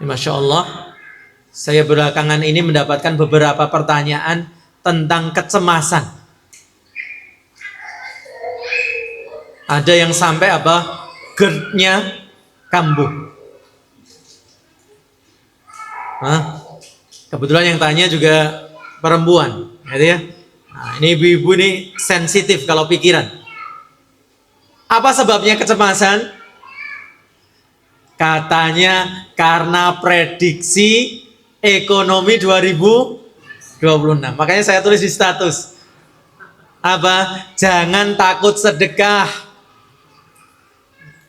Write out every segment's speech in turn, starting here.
Masya Allah, saya belakangan ini mendapatkan beberapa pertanyaan tentang kecemasan. Ada yang sampai apa? GERD-nya kambuh. Kebetulan yang tanya juga perempuan, gitu ya. Nah, ini ibu-ibu ini sensitif kalau pikiran. Apa sebabnya kecemasan? Katanya karena prediksi ekonomi 2026. Makanya saya tulis di status. Apa? Jangan takut sedekah.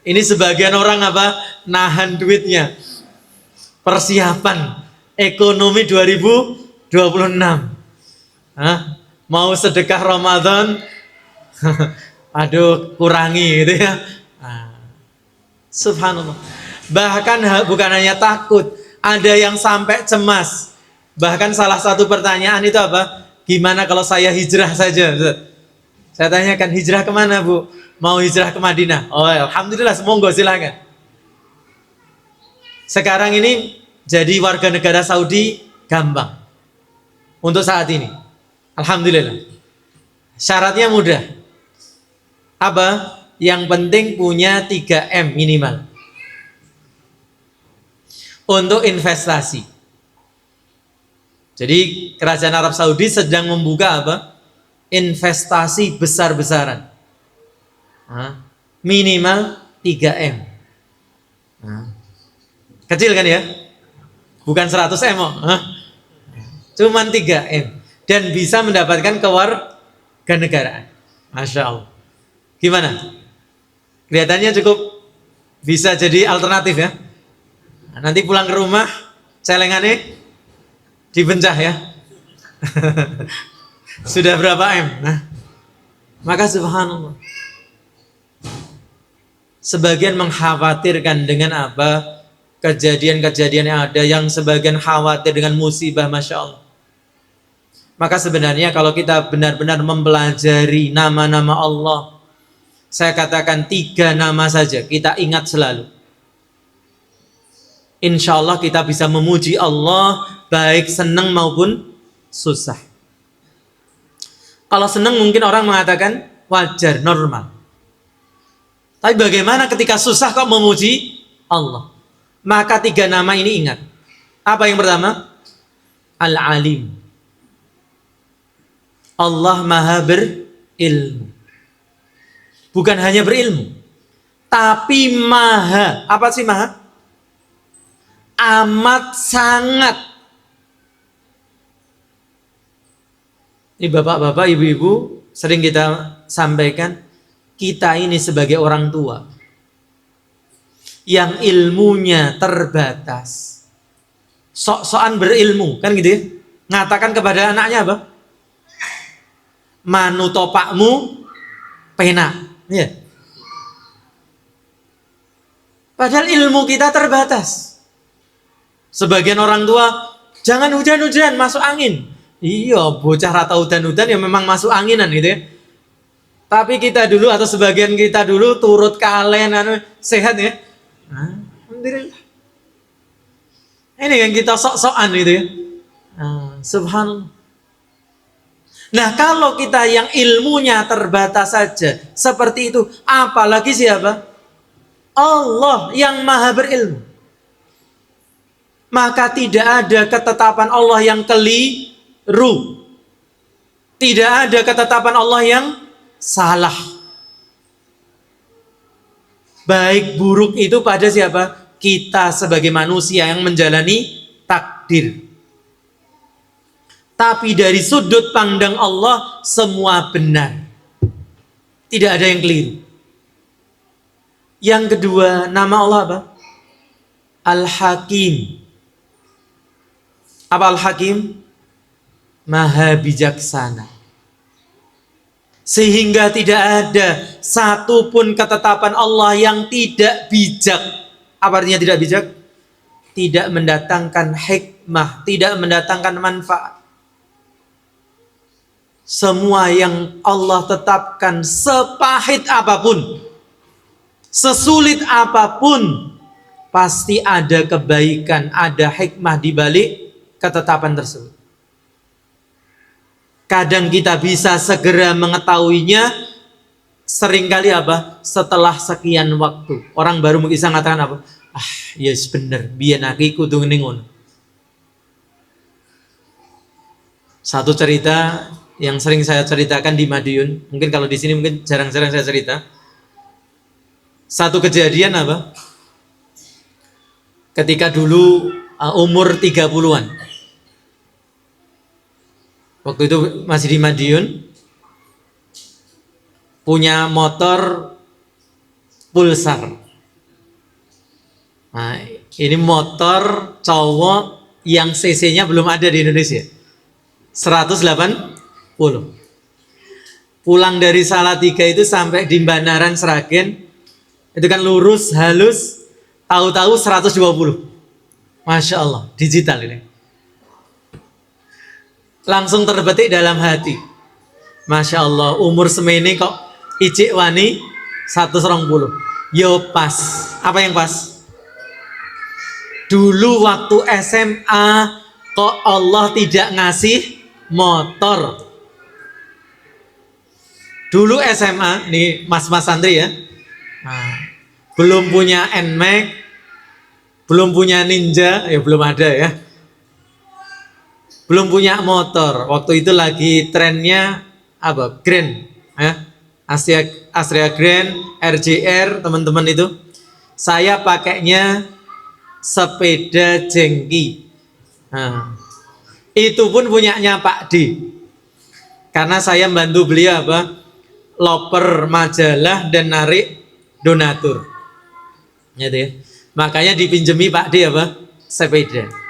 Ini sebagian orang apa? Nahan duitnya. Persiapan ekonomi 2026. Mau sedekah Ramadan, aduh kurangi gitu ya. Subhanallah. Bahkan bukan hanya takut, ada yang sampai cemas. Bahkan salah satu pertanyaan itu apa? Gimana kalau saya hijrah saja? Saya tanyakan, hijrah kemana Bu? Mau hijrah ke Madinah. Oh alhamdulillah, monggo silakan. Sekarang ini jadi warga negara Saudi gampang untuk saat ini. Alhamdulillah. Syaratnya mudah. Apa? Yang penting punya 3M minimal untuk investasi. Jadi kerajaan Arab Saudi sedang membuka apa? Investasi besar-besaran. Minimal 3M. Kecil kan ya? Bukan 100M. Cuman 3M. Dan bisa mendapatkan kewarganegaraan. Masya Allah. Gimana? Kelihatannya cukup bisa jadi alternatif ya. Nanti pulang ke rumah, celengannya dibencah ya. Sudah berapa M? Maka subhanallah. Sebagian mengkhawatirkan dengan apa? Kejadian-kejadian yang ada, yang sebagian khawatir dengan musibah, Masya Allah. Maka sebenarnya kalau kita benar-benar mempelajari nama-nama Allah, saya katakan 3 nama saja kita ingat selalu. Insya Allah kita bisa memuji Allah baik senang maupun susah. Kalau senang mungkin orang mengatakan wajar, normal. Tapi bagaimana ketika susah kok memuji Allah? Maka 3 nama ini ingat. Apa yang pertama? Al-Alim. Allah maha berilmu. Bukan hanya berilmu, tapi maha. Apa sih maha? Amat sangat. Ini bapak-bapak, ibu-ibu, sering kita sampaikan, kita ini sebagai orang tua yang ilmunya terbatas, sok-sokan berilmu, kan gitu ya. Ngatakan kepada anaknya apa? Manutopakmu pena. Ya. Padahal ilmu kita terbatas. Sebagian orang tua, jangan hujan-hujan, masuk angin. Iya, bocah rata hujan-hujan ya memang masuk anginan gitu ya. Tapi kita dulu atau sebagian kita dulu turut kalian sehat ya. Alhamdulillah. Ini yang kita sok-sokan gitu ya. Subhanallah. Nah kalau kita yang ilmunya terbatas saja seperti itu, apalagi siapa? Allah yang maha berilmu. Maka tidak ada ketetapan Allah yang keliru. Tidak ada ketetapan Allah yang salah. Baik buruk itu pada siapa? Kita sebagai manusia yang menjalani takdir. Tapi dari sudut pandang Allah semua benar. Tidak ada yang keliru. Yang kedua, nama Allah apa? Al-Hakim. Apa Al-Hakim? Maha bijaksana. Sehingga tidak ada satupun ketetapan Allah yang tidak bijak. Apa artinya tidak bijak? Tidak mendatangkan hikmah, tidak mendatangkan manfaat. Semua yang Allah tetapkan, sepahit apapun, sesulit apapun, pasti ada kebaikan, ada hikmah di balik ketetapan tersebut. Kadang kita bisa segera mengetahuinya, seringkali apa? Setelah sekian waktu. Orang baru bisa mengatakan apa? Yes bener, biyen aku kudu ngene ngono. Satu cerita yang sering saya ceritakan di Madiun, mungkin kalau di sini mungkin jarang-jarang saya cerita. Satu kejadian apa? Ketika dulu umur 30-an. Waktu itu masih di Madiun, punya motor Pulsar. Nah, ini motor cowok yang cc-nya belum ada di Indonesia. 180. Pulang dari Salatiga itu sampai di Banaran Sragen, itu kan lurus, halus, tahu-tahu 120. Masya Allah, digital ini. Langsung terbetik dalam hati. Masya Allah, umur semene kok icik wani 120. Yo pas. Apa yang pas? Dulu waktu SMA kok Allah tidak ngasih motor. Dulu SMA, nih mas-mas santri ya, belum punya NMAX, belum punya Ninja, ya belum ada ya. Belum punya motor. Waktu itu lagi trennya apa? Grand, ya. Astrea Grand, RJR, teman-teman itu. Saya pakainya sepeda jengki. Nah, itu pun punyanya Pak D. Karena saya bantu beliau apa? Loper majalah dan narik donatur. Gitu ya. Makanya dipinjemi Pak D apa? Sepeda.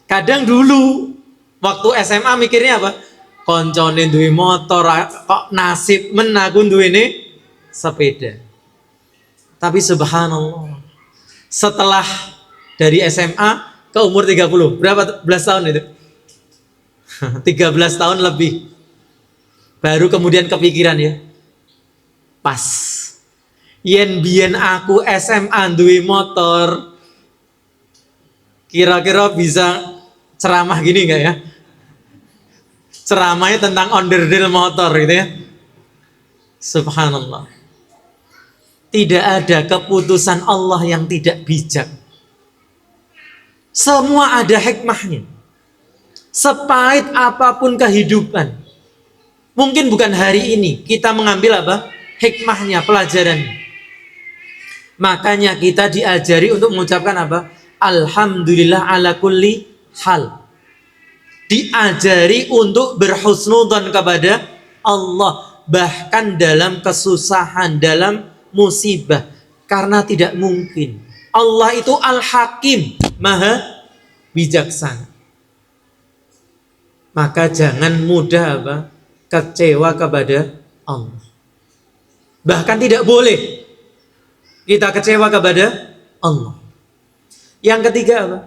Kadang dulu waktu SMA mikirnya apa? Koncone duwe motor kok nasib men aku duwene sepeda. Tapi subhanallah, setelah dari SMA ke umur 30, berapa belas tahun itu? 13 tahun lebih. Baru kemudian kepikiran ya. Pas. Yen biyen aku SMA duwe motor, kira-kira bisa ceramah gini enggak ya? Ceramahnya tentang onderdil motor gitu ya. Subhanallah. Tidak ada keputusan Allah yang tidak bijak. Semua ada hikmahnya. Sepahit apapun kehidupan, mungkin bukan hari ini kita mengambil apa? Hikmahnya, pelajarannya. Makanya kita diajari untuk mengucapkan apa? Alhamdulillah ala kulli hal. Diajari untuk berhusnudzon kepada Allah, bahkan dalam kesusahan, dalam musibah, karena tidak mungkin. Allah itu Al-Hakim, Maha bijaksana. Maka jangan mudah apa? Kecewa kepada Allah. Bahkan tidak boleh kita kecewa kepada Allah. Yang ketiga apa?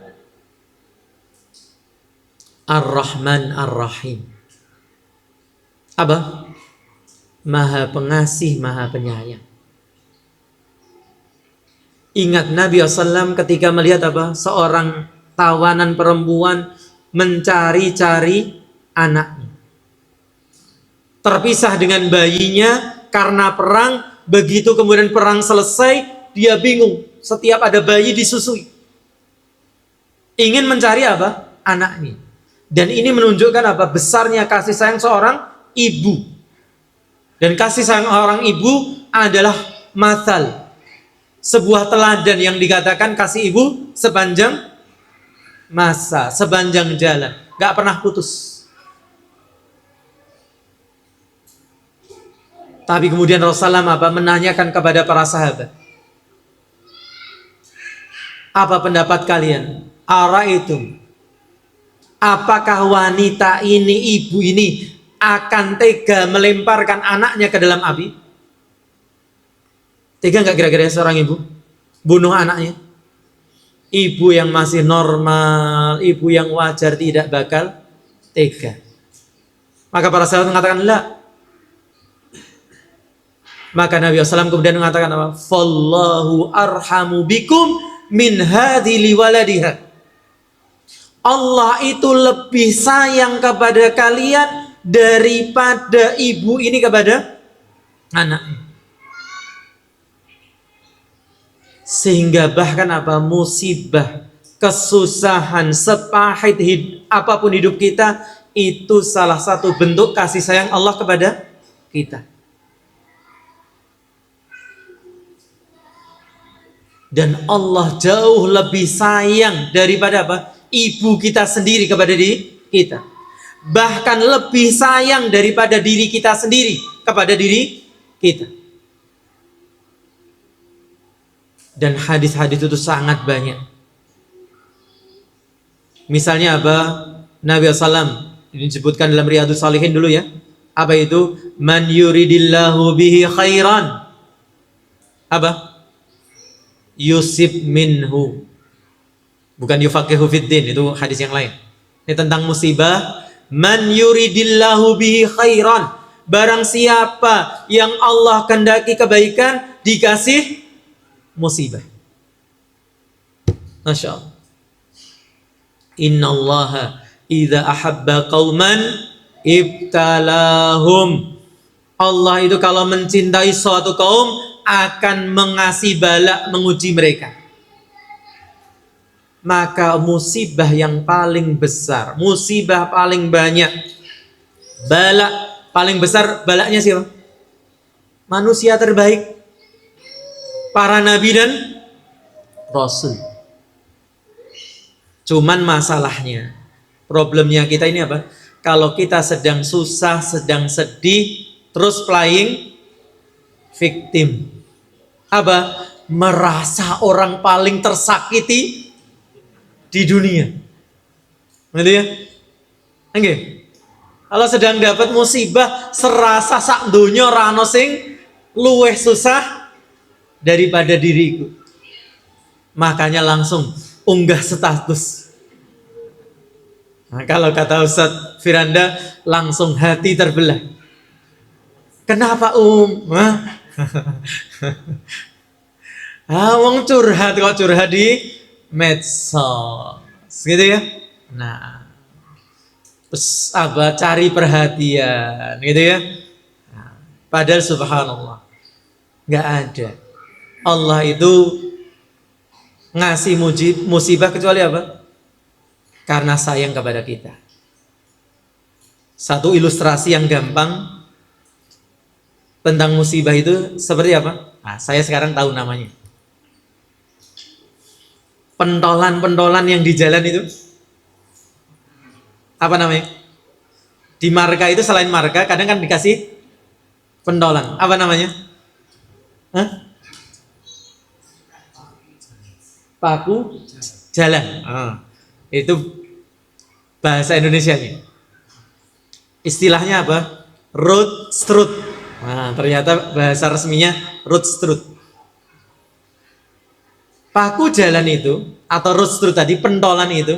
Ar-Rahman Ar-Rahim. Apa? Maha pengasih, maha penyayang. Ingat Nabi SAW ketika melihat apa? Seorang tawanan perempuan mencari-cari anaknya. Terpisah dengan bayinya karena perang. Begitu kemudian perang selesai, dia bingung. Setiap ada bayi disusui. Ingin mencari apa? Anaknya. Dan ini menunjukkan apa? Besarnya kasih sayang seorang ibu. Dan kasih sayang seorang ibu adalah mathal, sebuah teladan yang dikatakan kasih ibu sepanjang masa, sepanjang jalan, gak pernah putus. Tapi kemudian Rasulullah apa? Menanyakan kepada para sahabat, apa pendapat kalian? Ara'aitum, apakah wanita ini, ibu ini akan tega melemparkan anaknya ke dalam api? Tega nggak kira-kira seorang ibu bunuh anaknya? Ibu yang masih normal, ibu yang wajar tidak bakal tega. Maka para sahabat mengatakan la. Maka Nabi SAW kemudian mengatakan apa? Fallahu arhamu bikum min hadhi liwaladiha. Allah itu lebih sayang kepada kalian daripada ibu ini kepada anaknya. Sehingga bahkan apa, musibah, kesusahan, sepahit apapun hidup kita, itu salah satu bentuk kasih sayang Allah kepada kita. Dan Allah jauh lebih sayang daripada apa? Ibu kita sendiri kepada diri kita. Bahkan lebih sayang daripada diri kita sendiri kepada diri kita. Dan hadis-hadis itu sangat banyak. Misalnya apa? Nabi SAW disebutkan dalam Riyadhus Shalihin dulu ya. Apa itu? Man yuridillahu bihi khairan. Apa? Yusib minhu. Bukan yufaqihu fiddin, itu hadis yang lain. Ini tentang musibah. Man yuridillahu bihi khairan. Barang siapa yang Allah kehendaki kebaikan, dikasih musibah. Masya Allah. Innallaha idza ahabba qauman ibtalahum. Allah itu kalau mencintai suatu kaum akan mengasih bala, menguji mereka. Maka musibah yang paling besar, musibah paling banyak, bala paling besar, balanya siapa? Manusia terbaik, para nabi dan rasul. Cuman masalahnya, problemnya kita ini apa? Kalau kita sedang susah, sedang sedih, terus playing victim. Apa? Merasa orang paling tersakiti di dunia. Gitu ya? Oke. Kalau sedang dapat musibah, serasa sak donya ora ana sing luweh susah daripada diriku. Makanya langsung unggah status. Nah, kalau kata Ustadz Firanda, langsung hati terbelah. Kenapa wong curhat kok, curhat di medsos, gitu ya. Nah, terus apa, cari perhatian, gitu ya. Nah, padahal subhanallah, nggak ada. Allah itu ngasih musibah kecuali apa? Karena sayang kepada kita. Satu ilustrasi yang gampang tentang musibah itu seperti apa? Nah, saya sekarang tahu namanya. Pentolan-pentolan yang di jalan itu apa namanya? Di marga itu, selain marga kadang kan dikasih pentolan. Apa namanya? Hah? Paku jalan. Itu bahasa Indonesianya. Istilahnya apa? Road strut. Nah, ternyata bahasa resminya road strut. Paku jalan itu atau road strut tadi, pentolan itu,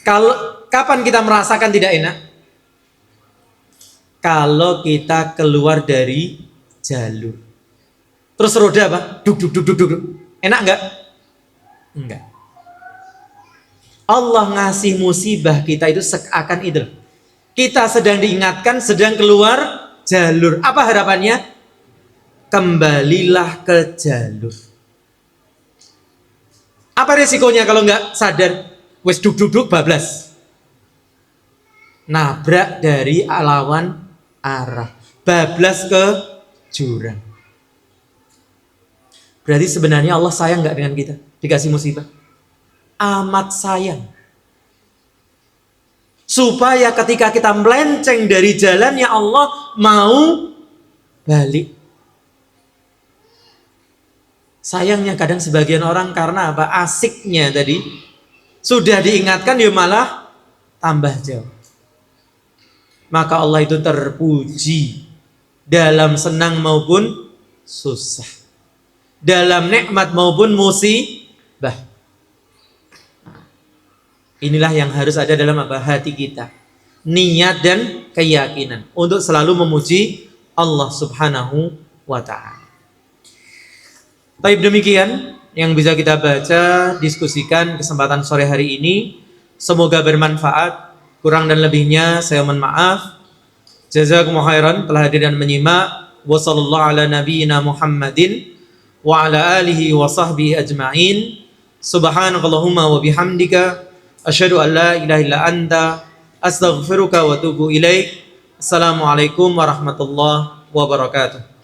kalau kapan kita merasakan tidak enak? Kalau kita keluar dari jalur. Terus roda apa? Duk duk duk duk duk. Enak enggak? Enggak. Allah ngasih musibah kita itu seakan itu. Kita sedang diingatkan, sedang keluar jalur. Apa harapannya? Kembalilah ke jalur. Apa resikonya kalau nggak sadar? Wes duk bablas. Nabrak dari lawan arah. Bablas ke jurang. Berarti sebenarnya Allah sayang nggak dengan kita? Dikasih musibah? Amat sayang. Supaya ketika kita melenceng dari jalannya Allah, mau balik. Sayangnya kadang sebagian orang karena apa? Asiknya tadi, sudah diingatkan dia malah tambah jauh. Maka Allah itu terpuji dalam senang maupun susah, dalam nikmat maupun musibah. Inilah yang harus ada dalam apa? Hati kita, niat dan keyakinan untuk selalu memuji Allah Subhanahu wa ta'ala. Baik, demikian yang bisa kita baca, diskusikan kesempatan sore hari ini. Semoga bermanfaat. Kurang dan lebihnya saya mohon maaf. Jazakumullahu khairan telah hadir dan menyimak. Wa sallallahu ala nabiyyina Muhammadin wa ala alihi wa sahbihi ajma'in. Subhanakallahumma wa bihamdika asyhadu an la ilaha illa anta astaghfiruka wa atubu ilaik. Assalamualaikum warahmatullahi wabarakatuh.